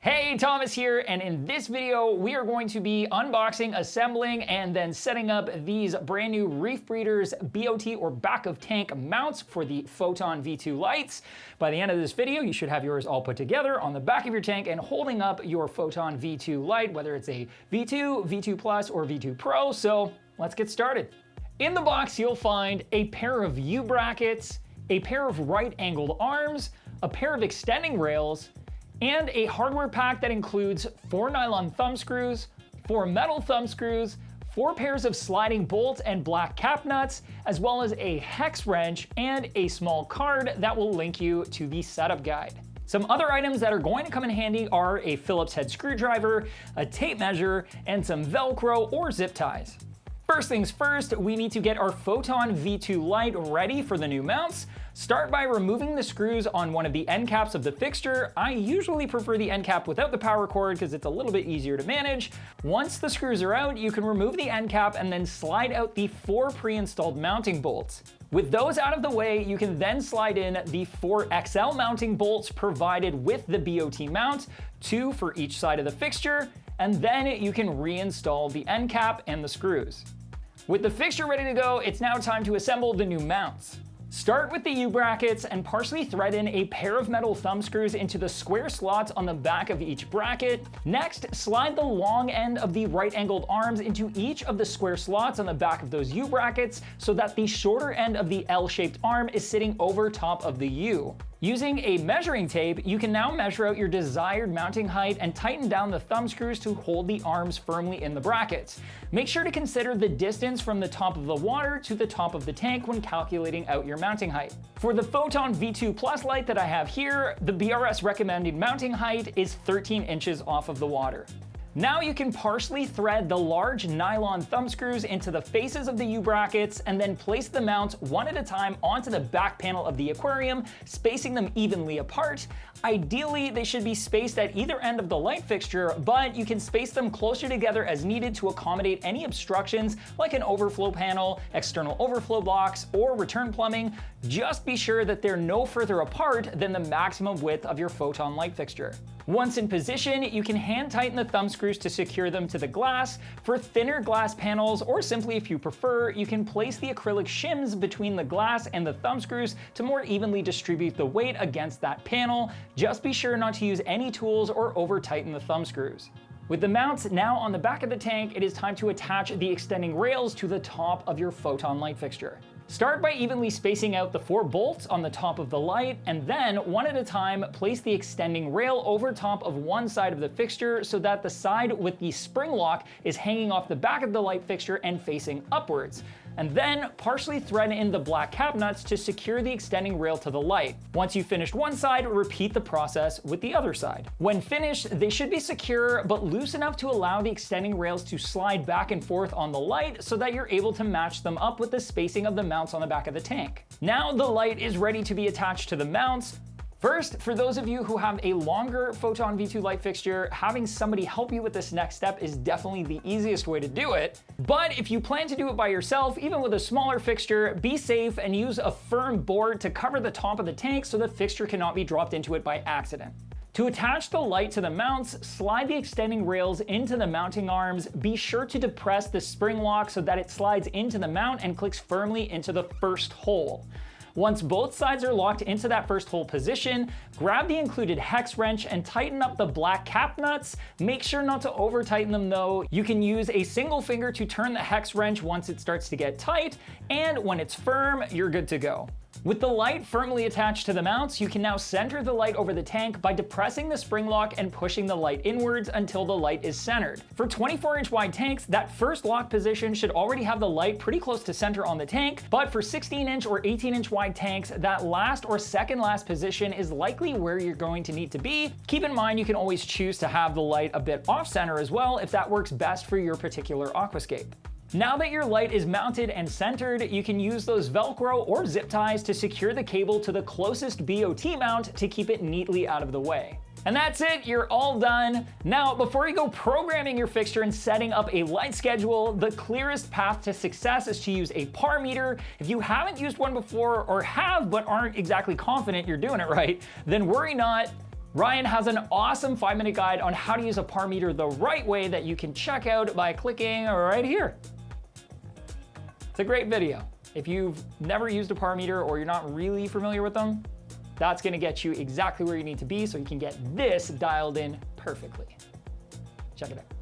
Hey, Thomas here, and in this video, we are going to be unboxing, assembling, and then setting up these brand new ReefBreeders BOT or Back of Tank mounts for the Photon V2 lights. By the end of this video, you should have yours all put together on the back of your tank and holding up your Photon V2 light, whether it's a V2, V2 Plus, or V2 Pro, so let's get started. In the box, you'll find a pair of U-brackets, a pair of right-angled arms, a pair of extending rails, and a hardware pack that includes 4 nylon thumb screws, 4 metal thumb screws, 4 pairs of sliding bolt and black cap nuts, as well as a hex wrench and a small card that will link you to the setup guide. Some other items that are going to come in handy are a Phillips head screwdriver, a tape measure, and some Velcro or zip ties. First things first, we need to get our Photon V2 light ready for the new mounts. Start by removing the screws on one of the end caps of the fixture. I usually prefer the end cap without the power cord because it's a little bit easier to manage. Once the screws are out, you can remove the end cap and then slide out the 4 pre-installed mounting bolts. With those out of the way, you can then slide in the 4 XL mounting bolts provided with the BOT mount, 2 for each side of the fixture, and then you can reinstall the end cap and the screws. With the fixture ready to go, it's now time to assemble the new mounts. Start with the U-brackets and partially thread in a pair of metal thumb screws into the square slots on the back of each bracket. Next, slide the long end of the right-angled arms into each of the square slots on the back of those U-brackets so that the shorter end of the L-shaped arm is sitting over top of the U. Using a measuring tape, you can now measure out your desired mounting height and tighten down the thumb screws to hold the arms firmly in the brackets. Make sure to consider the distance from the top of the water to the top of the tank when calculating out your mounting height. For the Photon V2 Plus light that I have here, the BRS Recommended Mounting Height is 13 inches off of the water. Now you can partially thread the large nylon thumb screws into the faces of the U-brackets and then place the mounts one at a time onto the back panel of the aquarium, spacing them evenly apart. Ideally, they should be spaced at either end of the light fixture, but you can space them closer together as needed to accommodate any obstructions like an overflow panel, external overflow blocks, or return plumbing. Just be sure that they're no further apart than the maximum width of your Photon light fixture. Once in position, you can hand tighten the thumb screws to secure them to the glass. For thinner glass panels, or simply if you prefer, you can place the acrylic shims between the glass and the thumb screws to more evenly distribute the weight against that panel. Just be sure not to use any tools or over-tighten the thumb screws. With the mounts now on the back of the tank, it is time to attach the extending rails to the top of your Photon light fixture. Start by evenly spacing out the 4 bolts on the top of the light, and then, one at a time, place the extending rail over top of one side of the fixture so that the side with the spring lock is hanging off the back of the light fixture and facing upwards. And then partially thread in the black cap nuts to secure the extending rail to the light. Once you've finished one side, repeat the process with the other side. When finished, they should be secure but loose enough to allow the extending rails to slide back and forth on the light so that you're able to match them up with the spacing of the mounts on the back of the tank. Now the light is ready to be attached to the mounts. First, for those of you who have a longer Photon V2 light fixture, having somebody help you with this next step is definitely the easiest way to do it. But if you plan to do it by yourself, even with a smaller fixture, be safe and use a firm board to cover the top of the tank so the fixture cannot be dropped into it by accident. To attach the light to the mounts, slide the extending rails into the mounting arms. Be sure to depress the spring lock so that it slides into the mount and clicks firmly into the first hole. Once both sides are locked into that first hole position, grab the included hex wrench and tighten up the black cap nuts. Make sure not to over tighten them though. You can use a single finger to turn the hex wrench once it starts to get tight, and when it's firm, you're good to go. With the light firmly attached to the mounts, you can now center the light over the tank by depressing the spring lock and pushing the light inwards until the light is centered. For 24-inch wide tanks, that first lock position should already have the light pretty close to center on the tank, but for 16-inch or 18-inch wide tanks, that last or second last position is likely where you're going to need to be. Keep in mind you can always choose to have the light a bit off center as well if that works best for your particular aquascape. Now that your light is mounted and centered, you can use those Velcro or zip ties to secure the cable to the closest BOT mount to keep it neatly out of the way. And that's it, you're all done. Now, before you go programming your fixture and setting up a light schedule, the clearest path to success is to use a par meter. If you haven't used one before or have but aren't exactly confident you're doing it right, then worry not. Ryan has an awesome 5-minute guide on how to use a par meter the right way that you can check out by clicking right here. It's a great video. If you've never used a par meter or you're not really familiar with them, that's gonna get you exactly where you need to be so you can get this dialed in perfectly. Check it out.